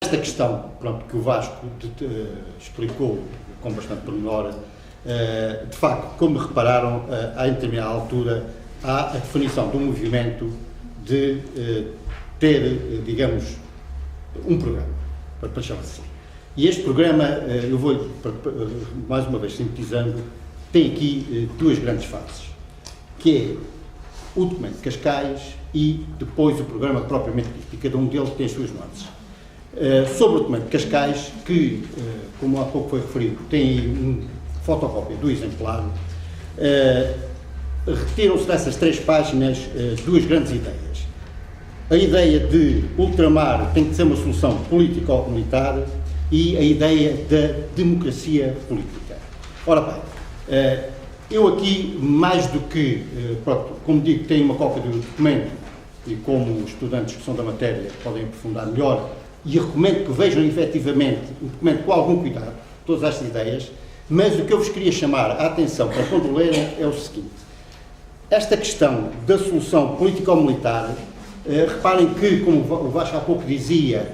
esta questão, pronto, que o Vasco explicou com bastante pormenor, de facto, como repararam, em determinada altura, há a definição de um movimento de ter, digamos, um programa, para chamar assim. E este programa, eu vou, mais uma vez, sintetizando, tem aqui duas grandes fases, que é o documento de Cascais e depois o programa propriamente dito, e cada um deles tem as suas nuances. Sobre o documento de Cascais, que, como há pouco foi referido, tem uma fotocópia do exemplar, retiram-se dessas 3 páginas duas grandes ideias. A ideia de ultramar tem que ser uma solução político-militar e a ideia da democracia política. Ora bem, eu aqui, mais do que, pronto, como digo, tenho uma cópia do documento e como os estudantes que são da matéria podem aprofundar melhor, e recomendo que vejam efetivamente o documento com algum cuidado, todas estas ideias, mas o que eu vos queria chamar a atenção para quando lerem é o seguinte: esta questão da solução político-militar, reparem que, como o Vasco há pouco dizia,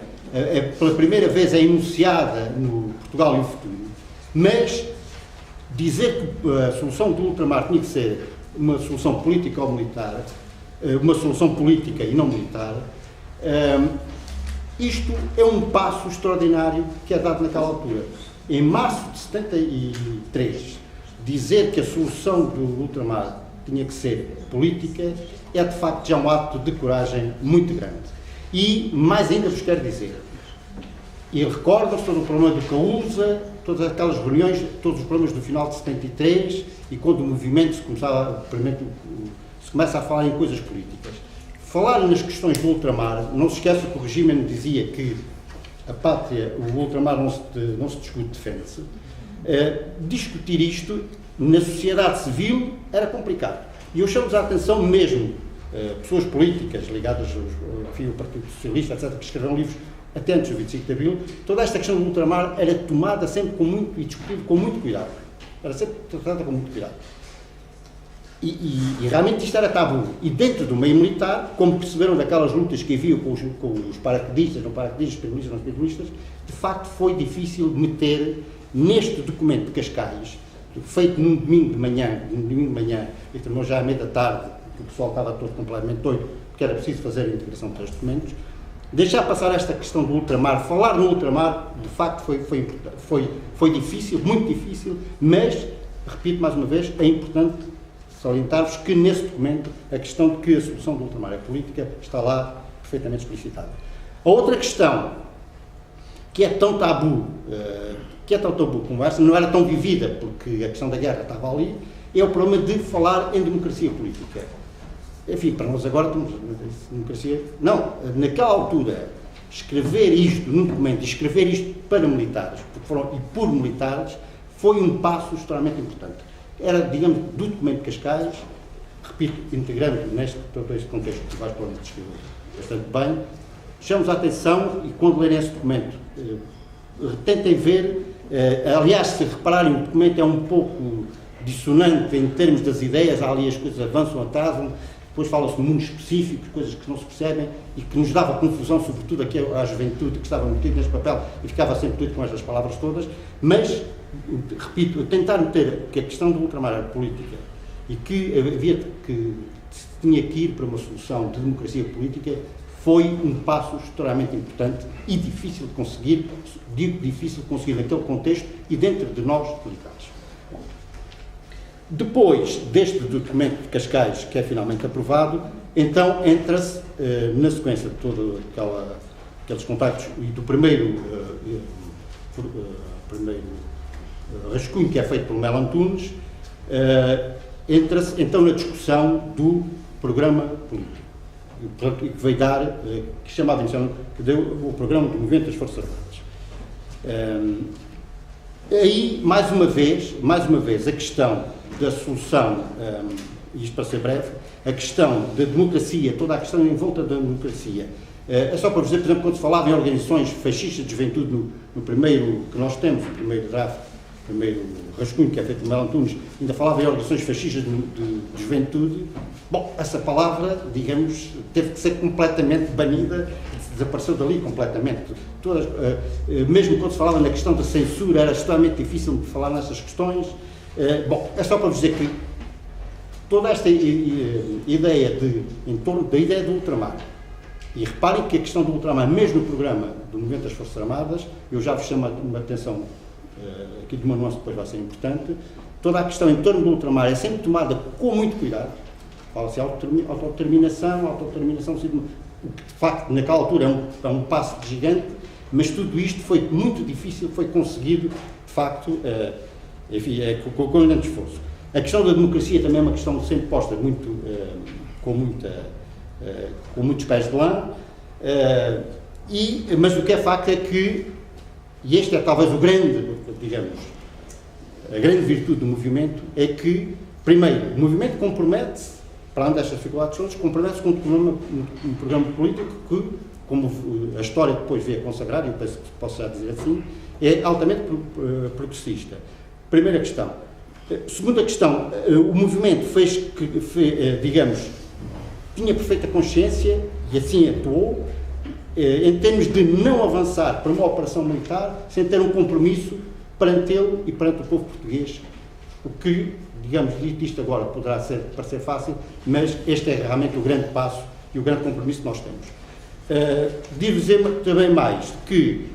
pela primeira vez é enunciada no Portugal e o Futuro, mas dizer que a solução do ultramar tinha que ser uma solução político-militar, uma solução política e não militar, isto é um passo extraordinário que é dado naquela altura. Em março de 73, dizer que a solução do ultramar tinha que ser política é de facto já um ato de coragem muito grande. E mais ainda vos quero dizer, e recordam-se todo o problema do Causa, todas aquelas reuniões, todos os problemas do final de 73, e quando o movimento se começa a falar em coisas políticas. Falar nas questões do ultramar, não se esqueça que o regime dizia que a pátria, o ultramar não se discute, defende-se. Discutir isto na sociedade civil era complicado. E eu chamo-vos a atenção mesmo, pessoas políticas ligadas ao Partido Socialista, etc., que escreveram livros até antes do 25 de Abril, toda esta questão do ultramar era tomada sempre com muito, e discutida com muito cuidado. Era sempre tratada com muito cuidado. E realmente isto era tabu. E dentro do meio militar, como perceberam daquelas lutas que havia com os paraquedistas, não paraquedistas, peronistas, não peronistas, de facto foi difícil meter neste documento de Cascais, feito num domingo de manhã, e terminou já à meia da tarde, que o pessoal estava todo completamente doido, porque era preciso fazer a integração dos documentos, deixar passar esta questão do ultramar, falar no ultramar, de facto foi difícil, muito difícil, mas, repito mais uma vez, é importante salientar-vos que nesse documento a questão de que a solução do ultramar é política está lá perfeitamente explicitada. A outra questão, que é tão tabu como essa, não era tão vivida, porque a questão da guerra estava ali, é o problema de falar em democracia política. Enfim, para nós agora temos democracia... Não, naquela altura, escrever isto num documento, escrever isto para militares, e por militares, foi um passo extremamente importante. Era, digamos, do documento de Cascais, repito, integrando todo este contexto que o Vasco provavelmente descreveu bastante bem, chamamos a atenção, e quando lerem esse documento, tentem ver, aliás, se repararem, o documento é um pouco dissonante em termos das ideias, há ali as coisas avançam, atrasam, depois fala-se de mundos específicos, coisas que não se percebem e que nos dava confusão, sobretudo aqui à juventude que estava metida neste papel e ficava sempre tudo com estas palavras todas, mas, repito, tentar meter que a questão do ultramar era política e que tinha que ir para uma solução de democracia política foi um passo extremamente importante e difícil de conseguir, digo difícil de conseguir naquele contexto e dentro de nós militares. Depois deste documento de Cascais, que é finalmente aprovado, então entra-se na sequência de todos aqueles contactos e do primeiro rascunho que é feito pelo Melo Antunes, entra-se então na discussão do programa político, que veio dar, que chamava a atenção, que deu o programa do Movimento das Forças Armadas. Aí, mais uma vez, a questão da solução, isto para ser breve, a questão da democracia, toda a questão em volta da democracia. É só para vos dizer, por exemplo, quando se falava em organizações fascistas de juventude, no primeiro que nós temos, o primeiro draft, o primeiro rascunho que é feito por Melo Antunes, ainda falava em organizações fascistas de juventude. Bom, essa palavra, digamos, teve que ser completamente banida desapareceu dali completamente. Todas, mesmo quando se falava na questão da censura, era extremamente difícil de falar nessas questões. Bom, é só para vos dizer que toda esta ideia em torno da ideia do ultramar, e reparem que a questão do ultramar, mesmo no programa do Movimento das Forças Armadas, eu já vos chamo uma atenção, aqui de uma nuance depois vai ser importante, toda a questão em torno do ultramar é sempre tomada com muito cuidado. Fala-se autodeterminação, o que de facto naquela altura é um passo gigante, mas tudo isto foi muito difícil, foi conseguido de facto, enfim, com grande esforço. A questão da democracia também é uma questão sempre posta com muitos pés de lã, mas o que é facto é que, e este é talvez a grande virtude do movimento, é que, primeiro, o movimento compromete-se, para além destas dificuldades todas, compromete-se com um programa político que, como a história depois veio a consagrar, e eu penso que posso já dizer assim, é altamente progressista. Primeira questão. Segunda questão, o movimento tinha perfeita consciência, e assim atuou, em termos de não avançar para uma operação militar sem ter um compromisso perante ele e perante o povo português, o que, digamos, dito isto agora poderá parecer fácil, mas este é realmente o grande passo e o grande compromisso que nós temos. Devo dizer também mais que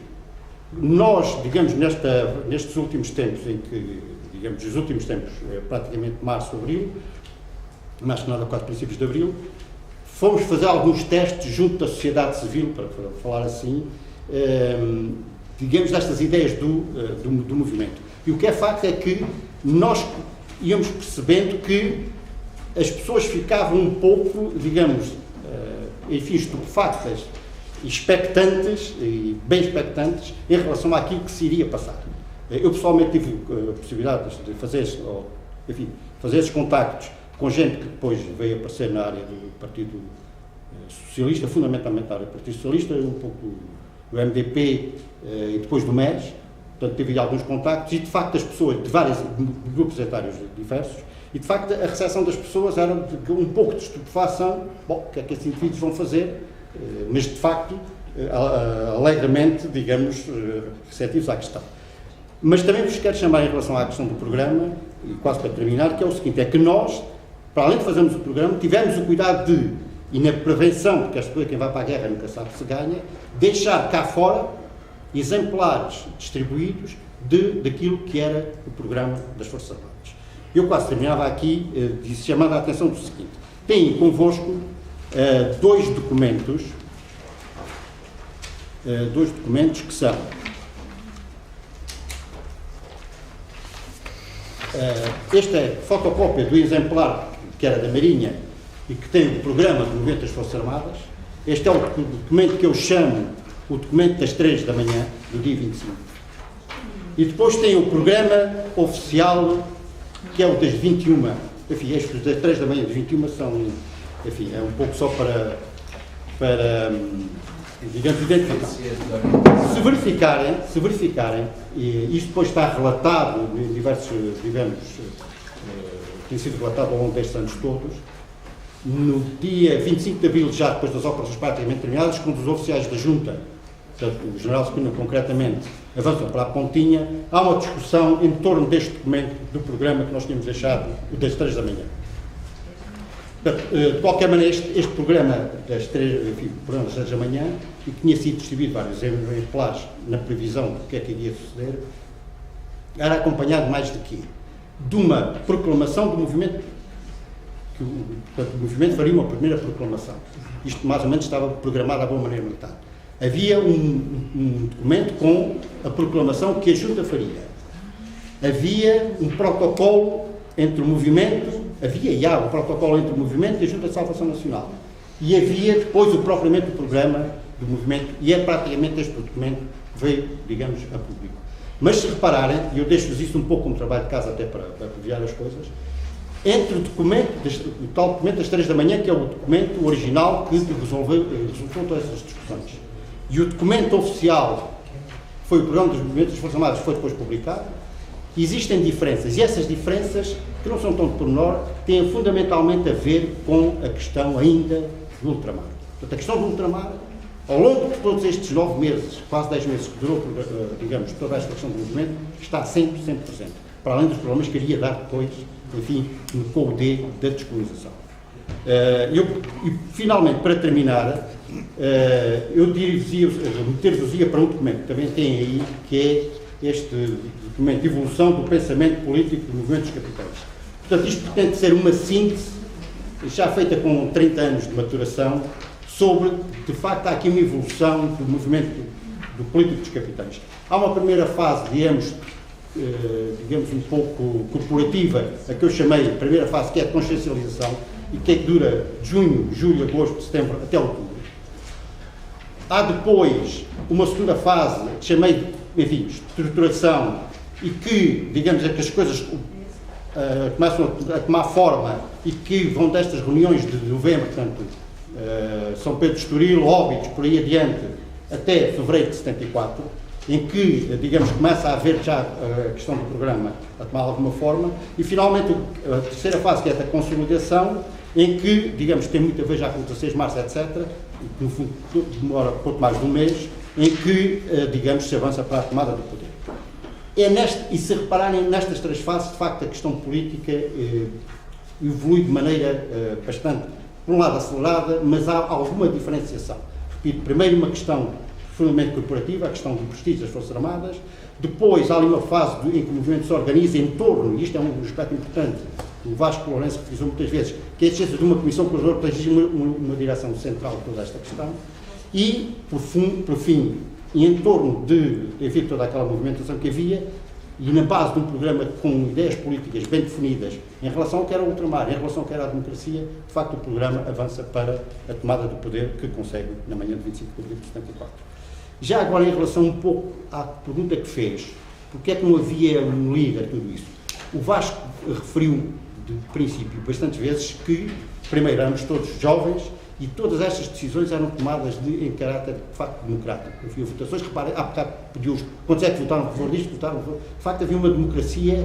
nós, digamos, nestes últimos tempos em que, digamos, os últimos tempos, praticamente março, abril, mais que nada quase princípios de abril, fomos fazer alguns testes junto da sociedade civil, para falar assim, digamos, destas ideias do movimento. E o que é facto é que nós íamos percebendo que as pessoas ficavam um pouco, digamos, enfim, estupefactas, expectantes, e bem expectantes, em relação àquilo que se iria passar. Eu pessoalmente tive a possibilidade de fazer esses contactos com gente que depois veio aparecer na área do Partido Socialista, fundamentalmente na área do Partido Socialista, um pouco do MDP e depois do MES. Portanto, tive alguns contactos e, de facto, as pessoas de vários grupos etários diversos, e, de facto, a recepção das pessoas era um pouco de estupefação. Bom, o que é que esses indivíduos vão fazer? Mas, de facto, alegremente, digamos, receptivos à questão. Mas também vos quero chamar em relação à questão do programa, e quase para terminar, que é o seguinte, é que nós, para além de fazermos o programa, tivemos o cuidado de, e na prevenção, porque esta coisa, quem vai para a guerra nunca sabe se ganha, deixar cá fora exemplares distribuídos daquilo que era o programa das Forças Armadas. Eu quase terminava aqui chamando a atenção do seguinte, têm convosco dois documentos que são esta é fotocópia do exemplar que era da Marinha e que tem o programa do Movimento das Forças Armadas. Este é o documento que eu chamo o documento das 3 da manhã, do dia 25. E depois tem o programa oficial, que é o das 21. Enfim, estes das 3 da manhã das 21 são, enfim, é um pouco só para digamos, identificar. Se verificarem, e isto depois está relatado em diversos, digamos, tem sido relatado ao longo destes anos todos, no dia 25 de abril, já depois das operações praticamente terminadas, quando os oficiais da Junta, portanto, o general Spina concretamente, avançam para a Pontinha, há uma discussão em torno deste documento do programa que nós tínhamos deixado, o das 3 da manhã. De qualquer maneira, este programa das 3 da manhã, e que tinha sido distribuído vários exemplares na previsão do que é que iria suceder, era acompanhado mais de quê? De uma proclamação do movimento, que portanto, o movimento faria uma primeira proclamação. Isto mais ou menos estava programado à boa maneira militar. Havia um documento com a proclamação que a Junta faria. Havia um protocolo entre o movimento, havia um protocolo entre o movimento e a Junta de Salvação Nacional. E havia depois propriamente o programa do movimento, e é praticamente este documento que veio, digamos, a público. Mas se repararem, e eu deixo-vos isso um pouco como trabalho de casa até para abreviar as coisas, entre o documento, o tal documento das 3 da manhã, que é o documento original que resultou todas essas discussões, e o documento oficial, que foi o programa dos movimentos das Forças Armadas, foi depois publicado, existem diferenças, e essas diferenças, que não são tão de pormenor, têm fundamentalmente a ver com a questão ainda do ultramar. Portanto, a questão do ultramar Ao longo de todos estes 9 meses, quase 10 meses que durou, digamos, toda esta questão do movimento, está sempre 100%, para além dos problemas que iria dar depois, enfim, com o D da descolonização. E finalmente, para terminar, eu meter-vos-ia para um documento que também tem aí, que é este documento de evolução do pensamento político do movimento dos capitais. Portanto, isto pretende ser uma síntese, já feita com 30 anos de maturação, sobre, de facto, há aqui uma evolução do movimento do político dos capitais. Há uma primeira fase, digamos um pouco corporativa, a que eu chamei a primeira fase, que é a consciencialização, e que dura de junho, julho, agosto, setembro, até outubro. Há depois uma segunda fase, que chamei, enfim, estruturação, e que, digamos, é que as coisas começam a tomar forma e que vão destas reuniões de novembro, portanto, São Pedro de Estoril, Óbidos, por aí adiante, até fevereiro de 74, em que, digamos, começa a haver já a questão do programa a tomar alguma forma, e finalmente a terceira fase, que é a da consolidação, em que, digamos, tem muito a ver já com o 16 de março, etc., e que no fundo demora pouco mais de um mês, em que, digamos, se avança para a tomada do poder. E se repararem, nestas três fases, de facto, a questão política evolui de maneira bastante, por um lado, acelerada, mas há alguma diferenciação. Repito, primeiro uma questão profundamente corporativa, a questão do prestígio das Forças Armadas, depois há ali uma fase em que o movimento se organiza em torno, e isto é um aspecto importante, que o Vasco Lourenço frisou muitas vezes, que é a existência de uma comissão coordenadora para exigir uma direção central de toda esta questão, e, por fim, e em torno de, enfim, toda aquela movimentação que havia, e na base de um programa com ideias políticas bem definidas em relação ao que era o ultramar, em relação ao que era a democracia, de facto o programa avança para a tomada do poder que consegue na manhã de 25 de abril de 74. Já agora, em relação um pouco à pergunta que fez, porque é que não havia um líder a tudo isso? O Vasco referiu, de princípio, bastantes vezes, que, primeiro, éramos todos jovens e todas estas decisões eram tomadas em caráter, de facto, democrático. Havia votações, reparem, há bocado pediu-os, quantos é que votaram a favor disto, votaram a favor. De facto, havia uma democracia,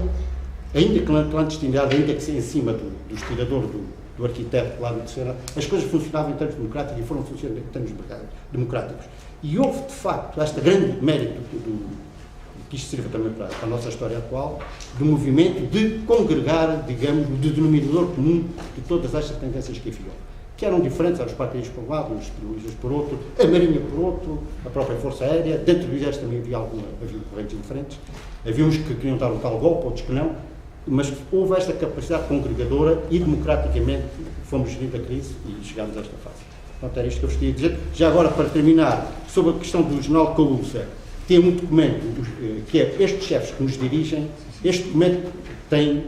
ainda que clandestinidade, ainda que em cima do estirador, do arquiteto lá no terceiro, as coisas funcionavam em termos democráticos e foram funcionando em termos democráticos. E houve, de facto, este grande mérito que isto sirva também para a nossa história atual, do movimento de congregar, digamos, o denominador comum de todas estas tendências que haviam, que eram diferentes, eram os partidos por um lado, os peronistas por outro, a Marinha por outro, a própria Força Aérea, dentro do Exército também havia correntes diferentes, havia uns que queriam dar um tal golpe, outros que não, mas houve esta capacidade congregadora e democraticamente fomos gerindo a crise e chegámos a esta fase. Portanto, era isto que eu gostaria de dizer. Já agora, para terminar, sobre a questão do General Caluça, tem um documento que é estes chefes que nos dirigem. Este documento tem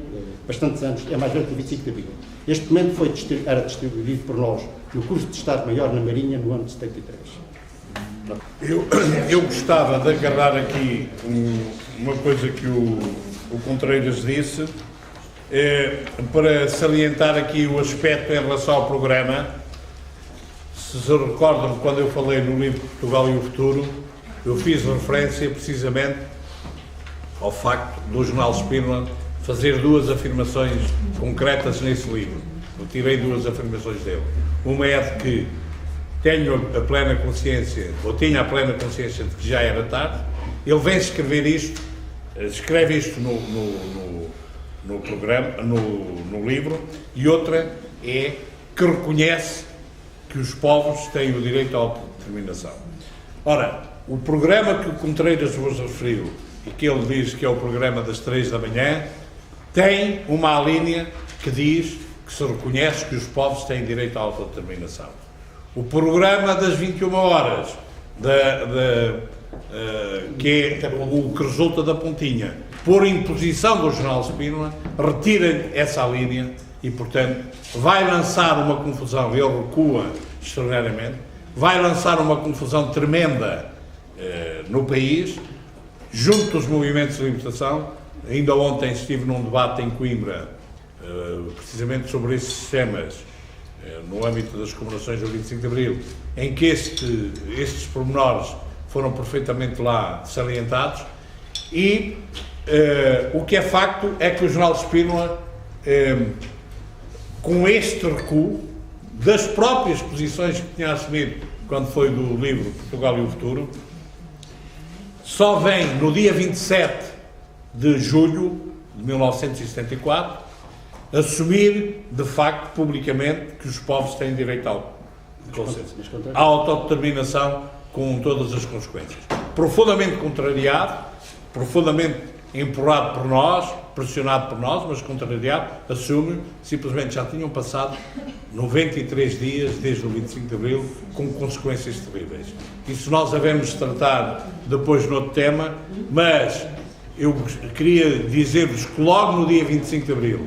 bastantes anos, é mais velho que o 25 de abril. Este documento era distribuído por nós no curso de Estado-Maior na Marinha no ano de 73. Eu gostava de agarrar aqui uma coisa que o Contreiras disse, para salientar aqui o aspecto em relação ao programa. Se recordam, quando eu falei no livro Portugal e o Futuro, eu fiz referência precisamente ao facto do Jornal Spínola fazer duas afirmações concretas nesse livro. Eu tirei duas afirmações dele. Uma é de que tenho a plena consciência, ou tinha a plena consciência de que já era tarde. Ele vem escrever isto, escreve isto no programa, no livro, e outra é que reconhece que os povos têm o direito à autodeterminação. Ora, o programa que o Contreiras vos referiu, e que ele diz que é o programa das 3 da manhã, tem uma linha que diz que se reconhece que os povos têm direito à autodeterminação. O programa das 21 horas, que é o que resulta da pontinha, por imposição do Jornal Spínola, retira essa linha e, portanto, vai lançar uma confusão, ele recua extraordinariamente, vai lançar uma confusão tremenda no país, junto dos movimentos de libertação. Ainda ontem estive num debate em Coimbra, precisamente sobre esses sistemas, no âmbito das comemorações do 25 de Abril, em que estes pormenores foram perfeitamente lá salientados, e o que é facto é que o Jornal Spínola, com este recuo das próprias posições que tinha assumido quando foi do livro Portugal e o Futuro, só vem no dia 27 de julho de 1974 assumir, de facto, publicamente, que os povos têm direito à autodeterminação com todas as consequências. Profundamente contrariado, profundamente empurrado por nós, pressionado por nós, mas contrariado, assume, simplesmente já tinham passado 93 dias desde o 25 de Abril, com consequências terríveis. Isso nós devemos tratar depois no outro tema, mas eu queria dizer-vos que logo no dia 25 de Abril,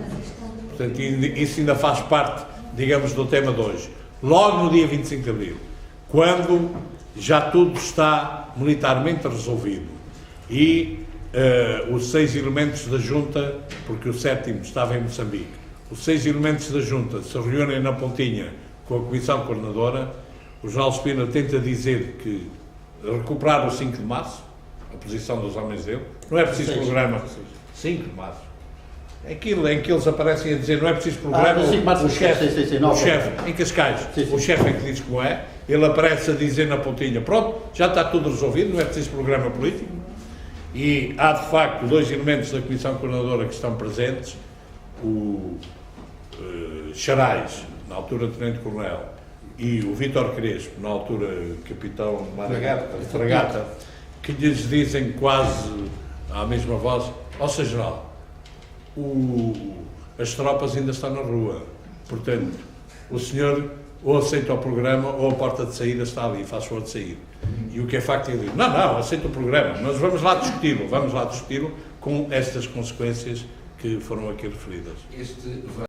portanto, isso ainda faz parte, digamos, do tema de hoje, logo no dia 25 de Abril, quando já tudo está militarmente resolvido e os 6 elementos da Junta, porque o 7º estava em Moçambique, os 6 elementos da Junta se reúnem na Pontinha com a Comissão Coordenadora, o General Spina tenta dizer que recuperar o 5 de março, a posição dos homens dele, não é preciso programa. 5 de março. Aquilo em que eles aparecem a dizer não é preciso programa, o chefe, em Cascais, o chefe em que diz como é, ele aparece a dizer na Pontinha, pronto, já está tudo resolvido, não é preciso programa político, e há de facto 2 elementos da Comissão Coordenadora que estão presentes, o Charais, na altura Tenente-Coronel, e o Vítor Crespo, na altura Capitão de Fragata, que lhes dizem quase à mesma voz, ó Sr. General, as tropas ainda estão na rua, portanto, o senhor ou aceita o programa ou a porta de saída está ali, faz favor de sair. E o que é facto é ele diz, não, aceita o programa, mas vamos lá discuti-lo com estas consequências que foram aqui referidas.